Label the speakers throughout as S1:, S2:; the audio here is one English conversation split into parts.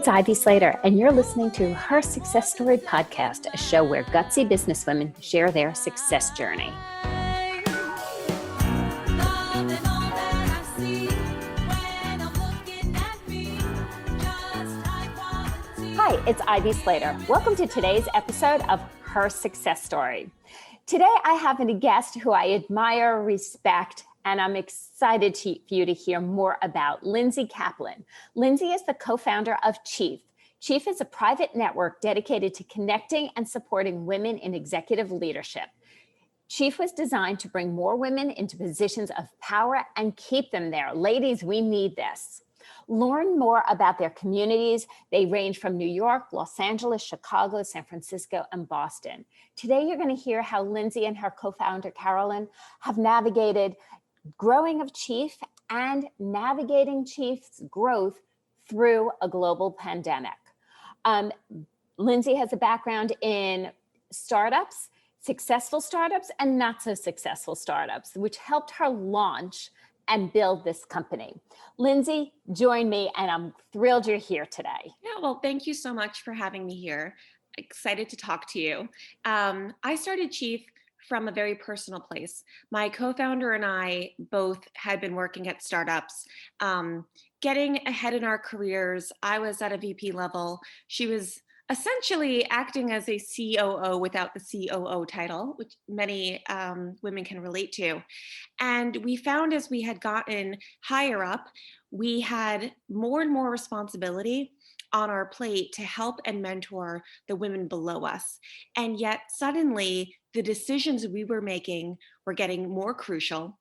S1: Ivy Slater, and you're listening to Her Success Story Podcast, a show where gutsy businesswomen share their success journey. Hi, it's Ivy Slater. Welcome to today's episode of Her Success Story. Today, I have a guest who I admire, respect, and I'm excited for you to hear more about Lindsay Kaplan. Lindsay is the co-founder of Cheif. Cheif is a private network dedicated to connecting and supporting women in executive leadership. Cheif was designed to bring more women into positions of power and keep them there. Ladies, we need this. Learn more about their communities. They range from New York, Los Angeles, Chicago, San Francisco, and Boston. Today, you're going to hear how Lindsay and her co-founder, Carolyn, have navigated growing of Cheif and navigating Cheif's growth through a global pandemic. Lindsay has a background in startups, successful startups, and not so successful startups, which helped her launch and build this company. Lindsay, join me, and I'm thrilled you're here today.
S2: Yeah, well, thank you so much for having me here. Excited to talk to you. I started Cheif from a very personal place. My co-founder and I both had been working at startups, getting ahead in our careers. I was at a VP level. She was essentially acting as a COO without the COO title, which many women can relate to. And we found as we had gotten higher up, we had more and more responsibility on our plate to help and mentor the women below us. And yet suddenly the decisions we were making were getting more crucial.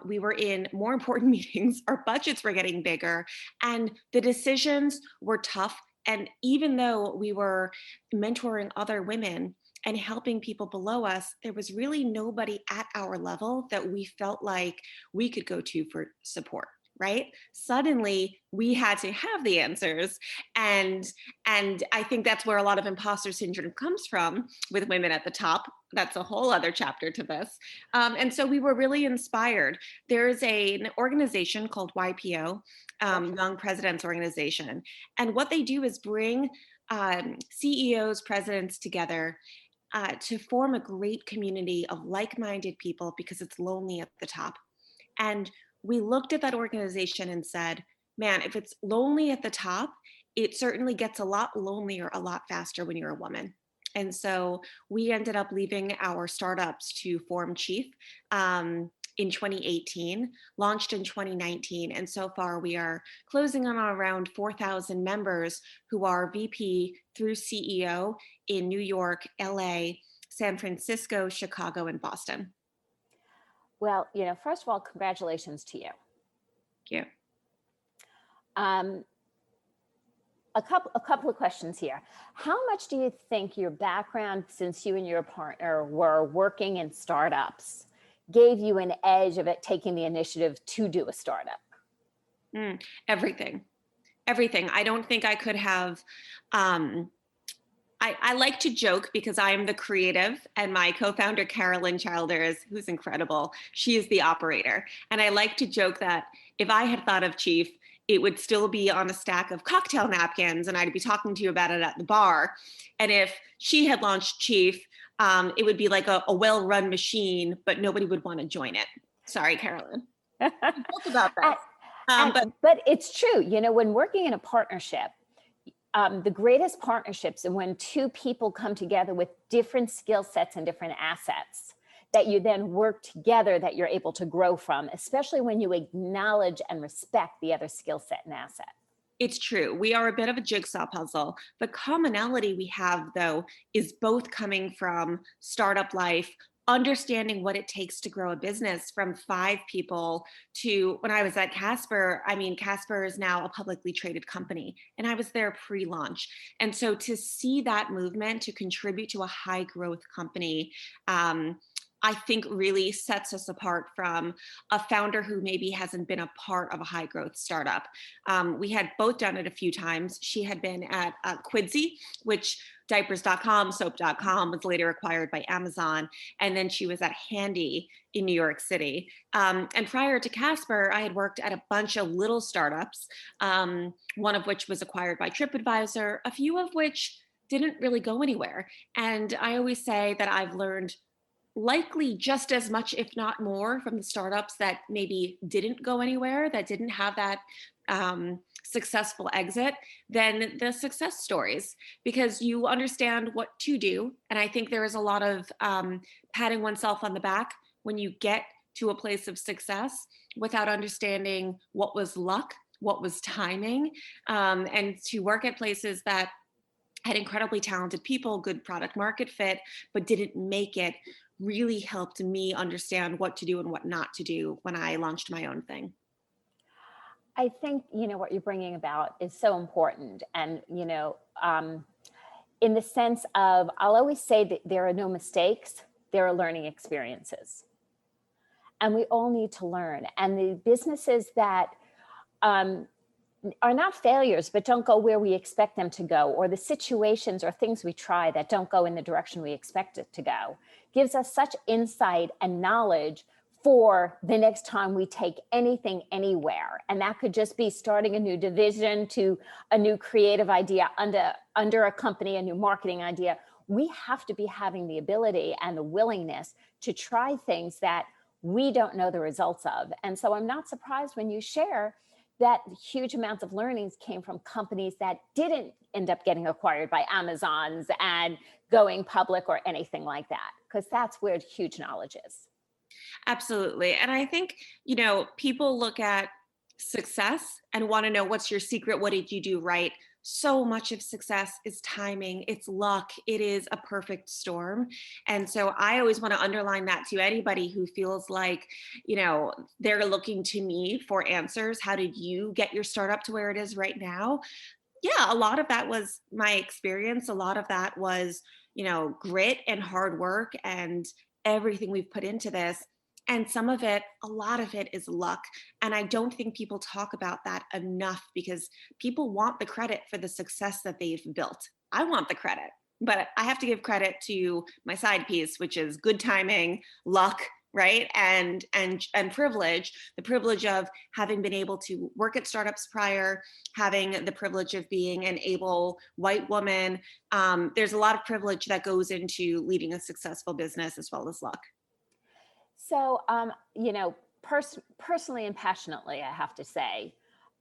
S2: We were in more important meetings, our budgets were getting bigger, and the decisions were tough. And even though we were mentoring other women and helping people below us, there was really nobody at our level that we felt like we could go to for support. Right? Suddenly we had to have the answers. And I think that's where a lot of imposter syndrome comes from with women at the top. That's a whole other chapter to this. And so we were really inspired. There's an organization called YPO, Young Presidents Organization. And what they do is bring CEOs, presidents together to form a great community of like-minded people because it's lonely at the top. And we looked at that organization and said, man, if it's lonely at the top, it certainly gets a lot lonelier a lot faster when you're a woman. And so we ended up leaving our startups to form Cheif in 2018, launched in 2019. And so far we are closing on around 4,000 members who are VP through CEO in New York, LA, San Francisco, Chicago, and Boston.
S1: Well, first of all, congratulations to you.
S2: Thank you.
S1: A couple of questions here. How much do you think your background, since you and your partner were working in startups, gave you an edge of it taking the initiative to do a startup?
S2: Everything. I don't think I could have. I like to joke because I am the creative and my co-founder, Carolyn Childers, who's incredible, she is the operator. And I like to joke that if I had thought of Cheif, it would still be on a stack of cocktail napkins and I'd be talking to you about it at the bar. And if she had launched Cheif, it would be like a well-run machine, but nobody would want to join it. Sorry, Carolyn. Joke about that.
S1: But it's true, when working in a partnership, the greatest partnerships are when two people come together with different skill sets and different assets that you then work together that you're able to grow from, especially when you acknowledge and respect the other skill set and asset.
S2: It's true. We are a bit of a jigsaw puzzle. The commonality we have, though, is both coming from startup life, understanding what it takes to grow a business from 5 people to when I was at Casper. I mean, Casper is now a publicly traded company and I was there pre-launch. And so to see that movement to contribute to a high growth company I think really sets us apart from a founder who maybe hasn't been a part of a high growth startup. We had both done it a few times. She had been at Quidsi, which diapers.com, soap.com was later acquired by Amazon. And then she was at Handy in New York City. And prior to Casper, I had worked at a bunch of little startups, one of which was acquired by TripAdvisor, a few of which didn't really go anywhere. And I always say that I've learned likely just as much, if not more, from the startups that maybe didn't go anywhere, that didn't have that successful exit, than the success stories, because you understand what to do. And I think there is a lot of patting oneself on the back when you get to a place of success without understanding what was luck, what was timing, and to work at places that had incredibly talented people, good product market fit, but didn't make it, really helped me understand what to do and what not to do when I launched my own thing.
S1: I think, what you're bringing about is so important. And, in the sense of, I'll always say that there are no mistakes, there are learning experiences. And we all need to learn. And the businesses that are not failures, but don't go where we expect them to go, or the situations or things we try that don't go in the direction we expect it to go, gives us such insight and knowledge for the next time we take anything anywhere. And that could just be starting a new division, to a new creative idea under a company, a new marketing idea. We have to be having the ability and the willingness to try things that we don't know the results of. And so I'm not surprised when you share that huge amounts of learnings came from companies that didn't end up getting acquired by Amazons and going public or anything like that, because that's where huge knowledge is.
S2: Absolutely. And I think, people look at success and want to know, what's your secret? What did you do right? So much of success is timing, it's luck, it is a perfect storm. And so I always want to underline that to anybody who feels like, they're looking to me for answers. How did you get your startup to where it is right now? Yeah, a lot of that was my experience. A lot of that was, grit and hard work and everything we've put into this. And some of it, a lot of it is luck. And I don't think people talk about that enough, because people want the credit for the success that they've built. I want the credit, but I have to give credit to my side piece, which is good timing, luck, right? And privilege, the privilege of having been able to work at startups prior, having the privilege of being an able white woman. There's a lot of privilege that goes into leading a successful business, as well as luck.
S1: So, personally and passionately, I have to say,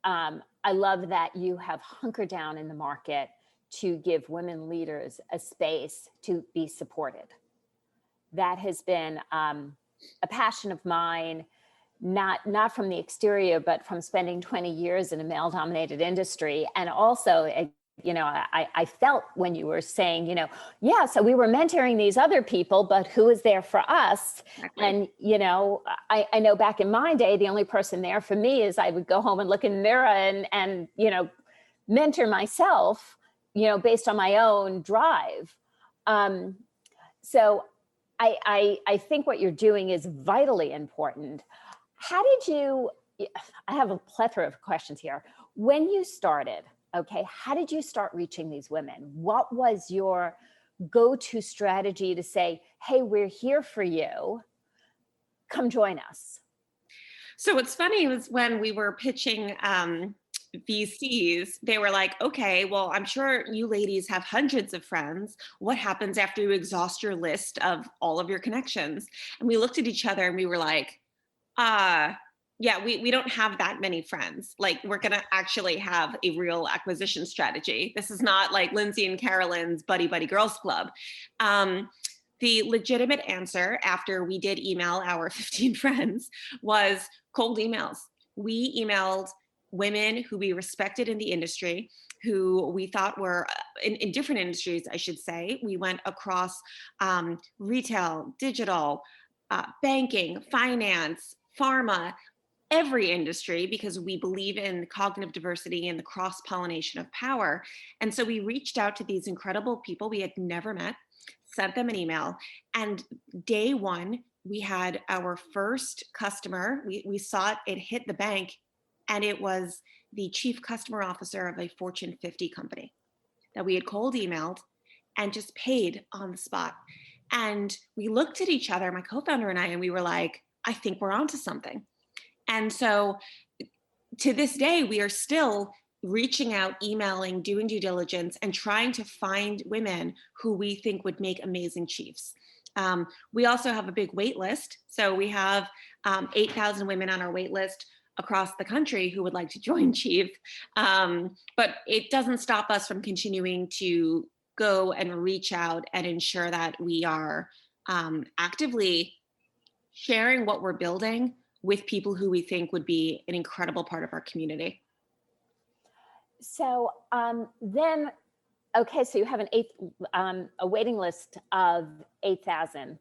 S1: I love that you have hunkered down in the market to give women leaders a space to be supported. That has been a passion of mine, not from the exterior, but from spending 20 years in a male-dominated industry. And also, I felt when you were saying, yeah, so we were mentoring these other people, but who was there for us? Exactly. And, I know back in my day, the only person there for me is I would go home and look in the mirror and mentor myself, based on my own drive. So I think what you're doing is vitally important. How did you, I have a plethora of questions here. When you started, okay, how did you start reaching these women? What was your go-to strategy to say, hey, we're here for you, come join us?
S2: So what's funny was when we were pitching VCs, they were like, okay, well, I'm sure you ladies have hundreds of friends. What happens after you exhaust your list of all of your connections? And we looked at each other and we were like, yeah, we don't have that many friends. Like, we're going to actually have a real acquisition strategy. This is not like Lindsay and Carolyn's Buddy Buddy Girls Club. The legitimate answer, after we did email our 15 friends, was cold emails. We emailed women who we respected in the industry, who we thought were in different industries, I should say. We went across retail, digital, banking, finance, pharma, every industry, because we believe in cognitive diversity and the cross-pollination of power. And so we reached out to these incredible people we had never met, sent them an email. And day one, we had our first customer. We saw it hit the bank, and it was the chief customer officer of a Fortune 50 company that we had cold emailed and just paid on the spot. And we looked at each other, my co-founder and I, and we were like, I think we're onto something. And so to this day, we are still reaching out, emailing, doing due diligence, and trying to find women who we think would make amazing chiefs. We also have a big wait list. So we have 8,000 women on our wait list across the country who would like to join Cheif. But it doesn't stop us from continuing to go and reach out and ensure that we are actively sharing what we're building with people who we think would be an incredible part of our community.
S1: So then, okay, so you have a waiting list of 8,000.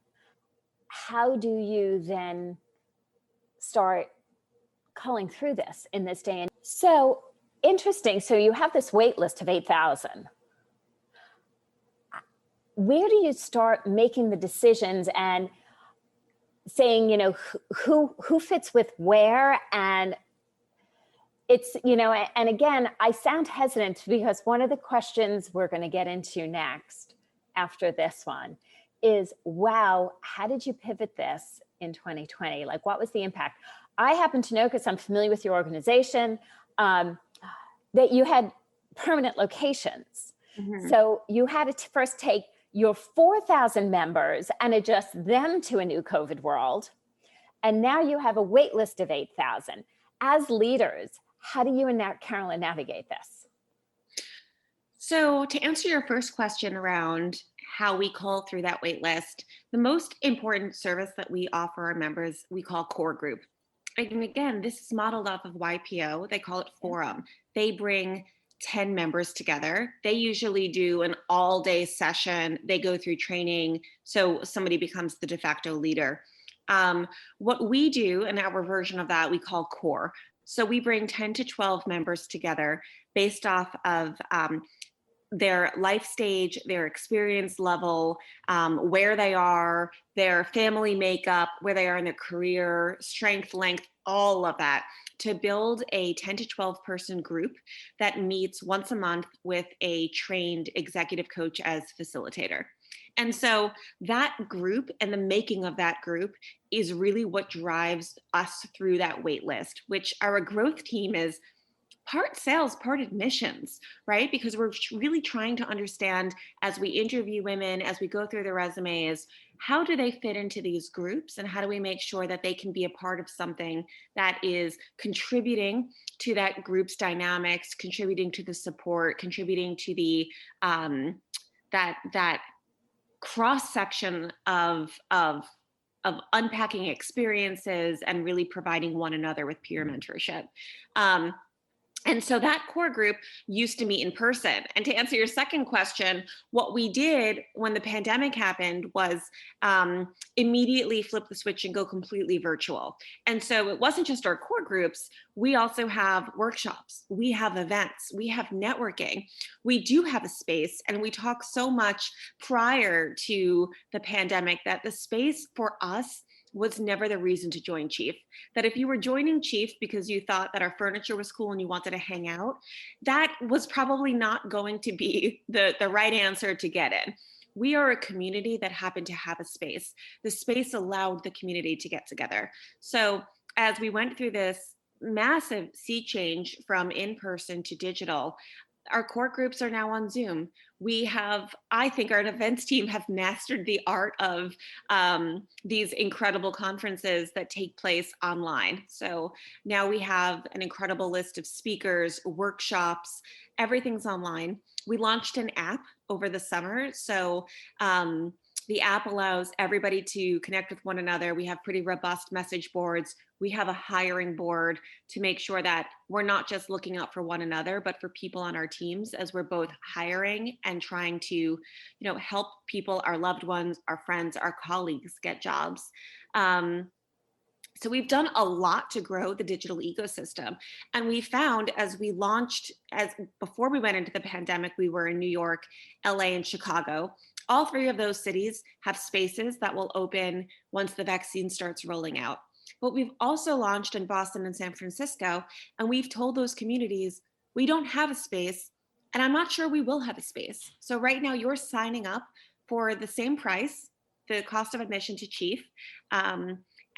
S1: How do you then start culling through this in this day? And so interesting. So you have this wait list of 8,000. Where do you start making the decisions and saying, you know, who fits with where? And it's, you know, and again, I sound hesitant because one of the questions we're going to get into next after this one is, wow, how did you pivot this in 2020? Like, what was the impact? I happen to know, because I'm familiar with your organization, that you had permanent locations. Mm-hmm. So you had to first take your 4,000 members and adjust them to a new COVID world. And now you have a wait list of 8,000. As leaders, how do you and Carolyn navigate this?
S2: So to answer your first question around how we cull through that wait list, the most important service that we offer our members, we call Core Group. And again, this is modeled off of YPO. They call it Forum. They bring 10 members together. They usually do an all-day session. They go through training, so somebody becomes the de facto leader. What we do, and our version of that, we call Core. So we bring 10 to 12 members together based off of their life stage, their experience level, where they are, their family makeup, where they are in their career, strength, length, all of that, to build a 10 to 12 person group that meets once a month with a trained executive coach as facilitator. And so that group and the making of that group is really what drives us through that wait list, which our growth team is part sales, part admissions, right? Because we're really trying to understand, as we interview women, as we go through their resumes, how do they fit into these groups, and how do we make sure that they can be a part of something that is contributing to that group's dynamics, contributing to the support, contributing to the that cross section of unpacking experiences and really providing one another with peer mentorship. And so that core group used to meet in person. And to answer your second question, what we did when the pandemic happened was immediately flip the switch and go completely virtual. And so it wasn't just our core groups. We also have workshops, we have events, we have networking. We do have a space, and we talk so much prior to the pandemic that the space for us was never the reason to join Cheif. That if you were joining Cheif because you thought that our furniture was cool and you wanted to hang out, that was probably not going to be the right answer to get in. We are a community that happened to have a space. The space allowed the community to get together. So as we went through this massive sea change from in-person to digital, our core groups are now on Zoom. We have, I think our events team have mastered the art of these incredible conferences that take place online. So now we have an incredible list of speakers, workshops, everything's online. We launched an app over the summer. So the app allows everybody to connect with one another. We have pretty robust message boards. We have a hiring board to make sure that we're not just looking out for one another, but for people on our teams, as we're both hiring and trying to, help people, our loved ones, our friends, our colleagues get jobs. So we've done a lot to grow the digital ecosystem. And we found as we launched, before we went into the pandemic, we were in New York, LA, and Chicago. All three of those cities have spaces that will open once the vaccine starts rolling out. But we've also launched in Boston and San Francisco, and we've told those communities, we don't have a space, and I'm not sure we will have a space. So right now you're signing up for the same price, the cost of admission to Cheif,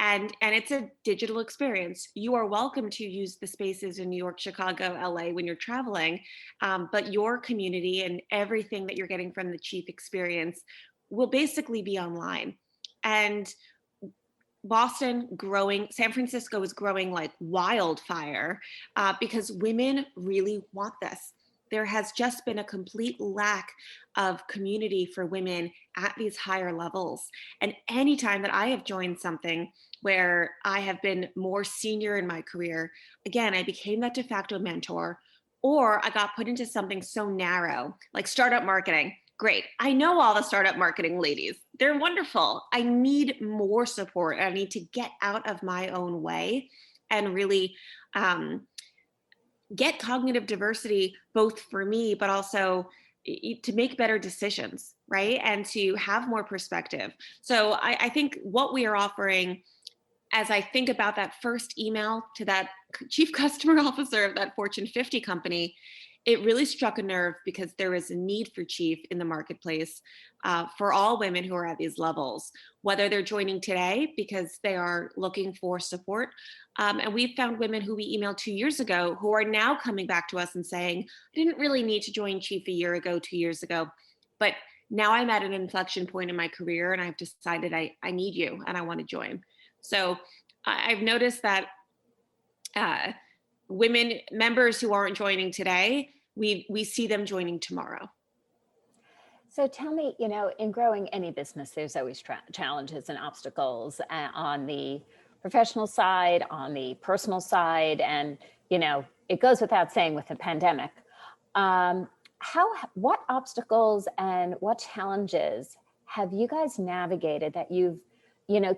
S2: and it's a digital experience. You are welcome to use the spaces in New York, Chicago, LA when you're traveling, but your community and everything that you're getting from the Cheif experience will basically be online. And Boston growing, San Francisco is growing like wildfire because women really want this. There has just been a complete lack of community for women at these higher levels. And anytime that I have joined something where I have been more senior in my career, again, I became that de facto mentor, or I got put into something so narrow, like startup marketing. Great. I know all the startup marketing ladies. They're wonderful. I need more support. I need to get out of my own way and really get cognitive diversity, both for me, but also to make better decisions, right? And to have more perspective. So I think what we are offering, as I think about that first email to that chief customer officer of that Fortune 50 company, it really struck a nerve because there is a need for Cheif in the marketplace for all women who are at these levels, whether they're joining today because they are looking for support. And we've found women who we emailed 2 years ago who are now coming back to us and saying, I didn't really need to join Cheif a year ago, 2 years ago, but now I'm at an inflection point in my career and I've decided I need you and I want to join. So I've noticed that women members who aren't joining today, we see them joining tomorrow.
S1: So tell me, in growing any business, there's always challenges and obstacles on the professional side, on the personal side, and it goes without saying with the pandemic. What obstacles and what challenges have you guys navigated that you've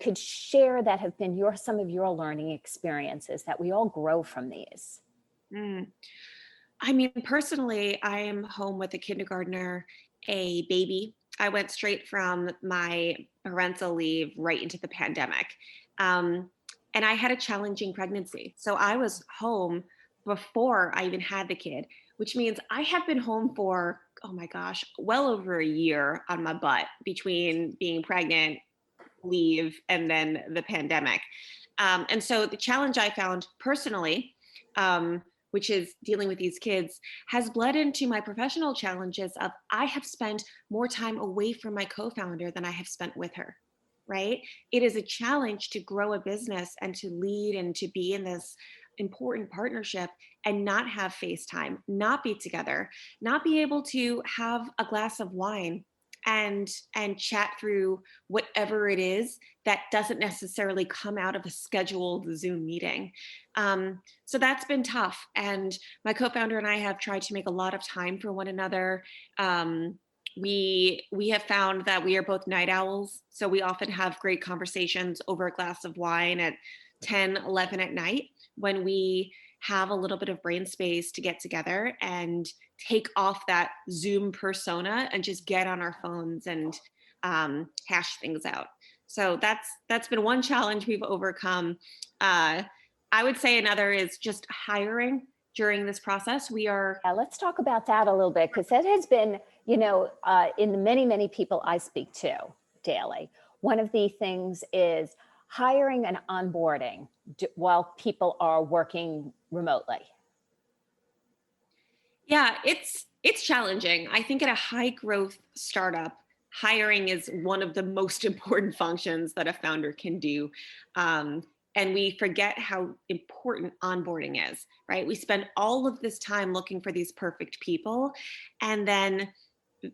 S1: could share that have been some of your learning experiences that we all grow from these?
S2: I mean, personally, I am home with a kindergartner, a baby. I went straight from my parental leave right into the pandemic. And I had a challenging pregnancy. So I was home before I even had the kid, which means I have been home for, oh my gosh, well over a year on my butt between being pregnant, leave, and then the pandemic. And so the challenge I found personally, which is dealing with these kids, has bled into my professional challenges of I have spent more time away from my co-founder than I have spent with her, right? It is a challenge to grow a business and to lead and to be in this important partnership and not have FaceTime, not be together, not be able to have a glass of wine and chat through whatever it is that doesn't necessarily come out of a scheduled Zoom meeting. So that's been tough. And my co-founder and I have tried to make a lot of time for one another. We have found that we are both night owls. So we often have great conversations over a glass of wine at 10, 11 at night when we have a little bit of brain space to get together and take off that Zoom persona and just get on our phones and hash things out. So that's been one challenge we've overcome. I would say another is just hiring during this process.
S1: Let's talk about that a little bit, because that has been, in the many people I speak to daily, one of the things is hiring and onboarding while people are working remotely.
S2: Yeah, it's challenging. I think at a high growth startup, hiring is one of the most important functions that a founder can do. And we forget how important onboarding is, right? We spend all of this time looking for these perfect people. And then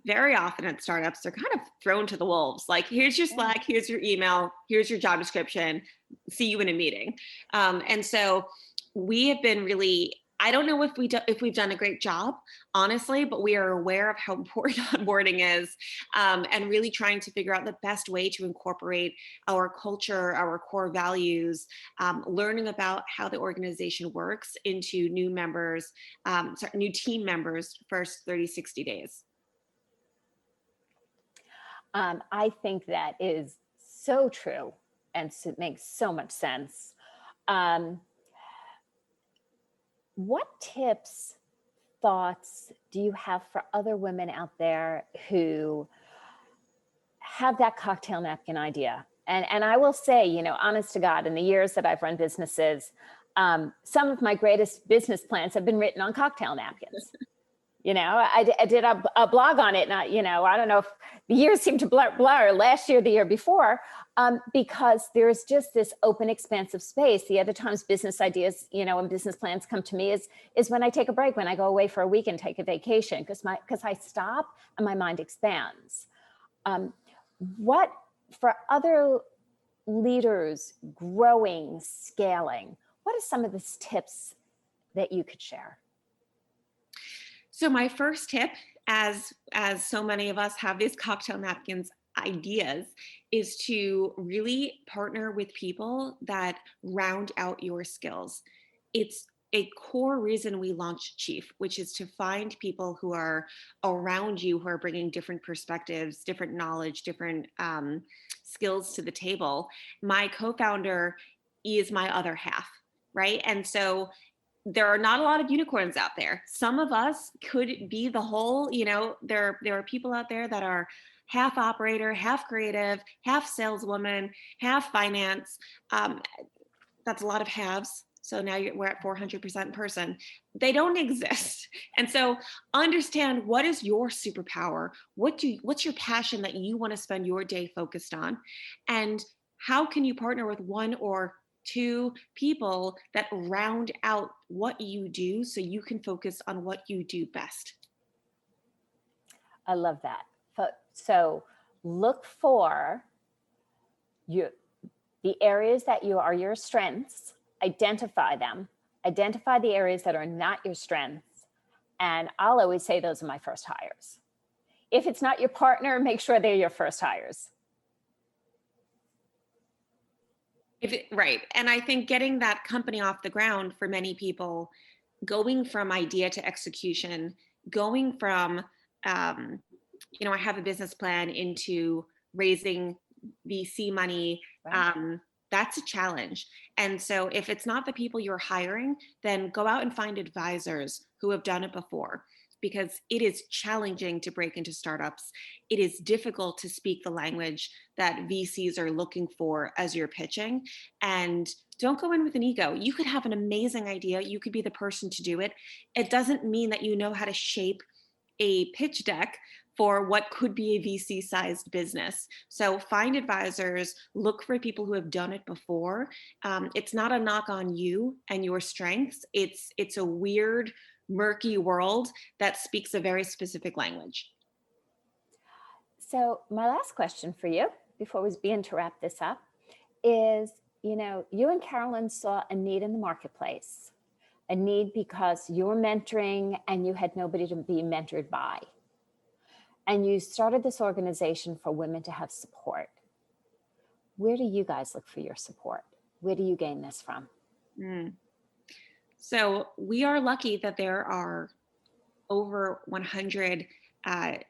S2: very often at startups, they're kind of thrown to the wolves. Like, here's your Slack, here's your email, here's your job description, see you in a meeting. And so we have been really, I don't know if we've done a great job, honestly, but we are aware of how important onboarding is, and really trying to figure out the best way to incorporate our culture, our core values, learning about how the organization works into new team members first 30, 60 days.
S1: I think that is so true and it makes so much sense. What tips, thoughts do you have for other women out there who have that cocktail napkin idea? And I will say, you know, honest to God, in the years that I've run businesses, some of my greatest business plans have been written on cocktail napkins. You know, I did a blog on it, and I don't know if the years seem to blur last year, the year before, because there's just this open, expansive space. The other times business ideas, you know, and business plans come to me is when I take a break, when I go away for a week and take a vacation, because I stop and my mind expands. What for other leaders growing, scaling, what are some of the tips that you could share?
S2: So my first tip, as so many of us have these cocktail napkins ideas, is to really partner with people that round out your skills. It's a core reason we launched Cheif, which is to find people who are around you, who are bringing different perspectives, different knowledge, different skills to the table. My co-founder is my other half, right? And so there are not a lot of unicorns out there. Some of us could be the whole, you know, there are people out there that are half operator, half creative, half saleswoman, half finance. That's a lot of halves. So now we're at 400% person. They don't exist. And so understand, what is your superpower? What's your passion that you want to spend your day focused on? And how can you partner with one or two people that round out what you do so you can focus on what you do best?
S1: I love that. So look for the areas that are your strengths, identify them, identify the areas that are not your strengths. And I'll always say those are my first hires. If it's not your partner, make sure they're your first hires.
S2: Right. And I think getting that company off the ground for many people, going from idea to execution, going from, I have a business plan into raising VC money, right. That's a challenge. And so if it's not the people you're hiring, then go out and find advisors who have done it before, because it is challenging to break into startups. It is difficult to speak the language that VCs are looking for as you're pitching. And don't go in with an ego. You could have an amazing idea. You could be the person to do it. It doesn't mean that you know how to shape a pitch deck for what could be a VC-sized business. So find advisors, look for people who have done it before. It's not a knock on you and your strengths. It's a weird, murky world that speaks a very specific language.
S1: So my last question for you, before we begin to wrap this up, is, you and Carolyn saw a need in the marketplace, a need because you were mentoring and you had nobody to be mentored by. And you started this organization for women to have support. Where do you guys look for your support? Where do you gain this from?
S2: So we are lucky that there are over 100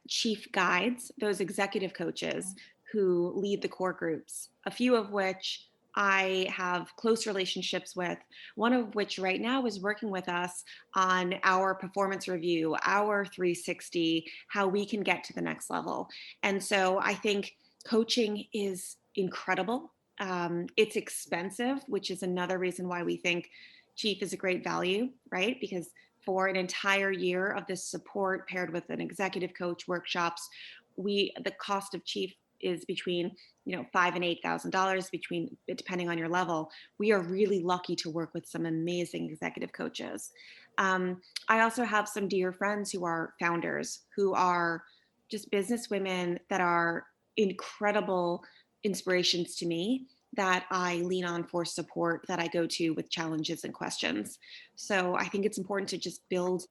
S2: Cheif guides, those executive coaches who lead the core groups, a few of which I have close relationships with, one of which right now is working with us on our performance review, our 360, how we can get to the next level. And so I think coaching is incredible. It's expensive, which is another reason why we think Cheif is a great value, right? Because for an entire year of this support paired with an executive coach workshops, the cost of Cheif is between $5,000 and $8,000, depending on your level. We are really lucky to work with some amazing executive coaches. I also have some dear friends who are founders, who are just business women that are incredible inspirations to me, that I lean on for support, that I go to with challenges and questions. So I think it's important to just build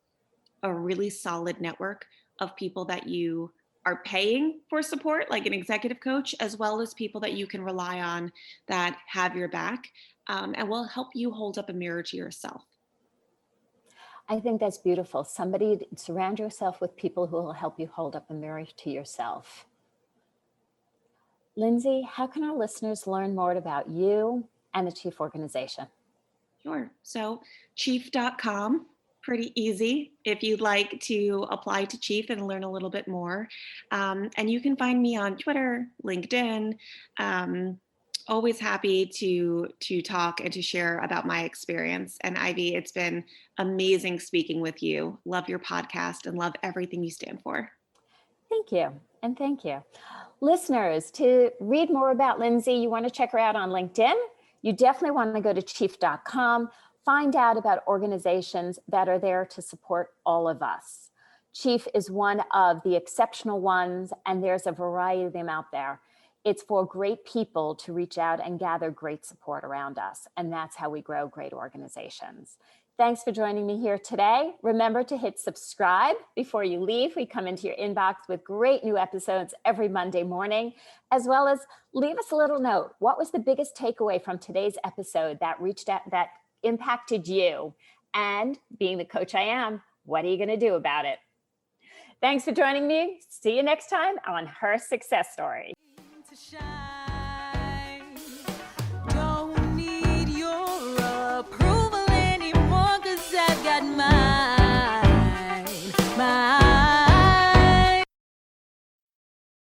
S2: a really solid network of people that you are paying for support, like an executive coach, as well as people that you can rely on that have your back and will help you hold up a mirror to yourself.
S1: I think that's beautiful. Surround yourself with people who will help you hold up a mirror to yourself. Lindsay, how can our listeners learn more about you and the Cheif organization?
S2: Sure. So Cheif.com, pretty easy if you'd like to apply to Cheif and learn a little bit more. And you can find me on Twitter, LinkedIn. Always happy to talk and to share about my experience. And Ivy, it's been amazing speaking with you. Love your podcast and love everything you stand for.
S1: Thank you. And thank you. Listeners, to read more about Lindsay, you want to check her out on LinkedIn. You definitely want to go to Cheif.com, find out about organizations that are there to support all of us. Cheif is one of the exceptional ones, and there's a variety of them out there. It's for great people to reach out and gather great support around us, and that's how we grow great organizations. Thanks for joining me here today. Remember to hit subscribe before you leave. We come into your inbox with great new episodes every Monday morning, as well as leave us a little note. What was the biggest takeaway from today's episode that reached out, that impacted you? And being the coach I am, what are you going to do about it? Thanks for joining me. See you next time on Her Success Story.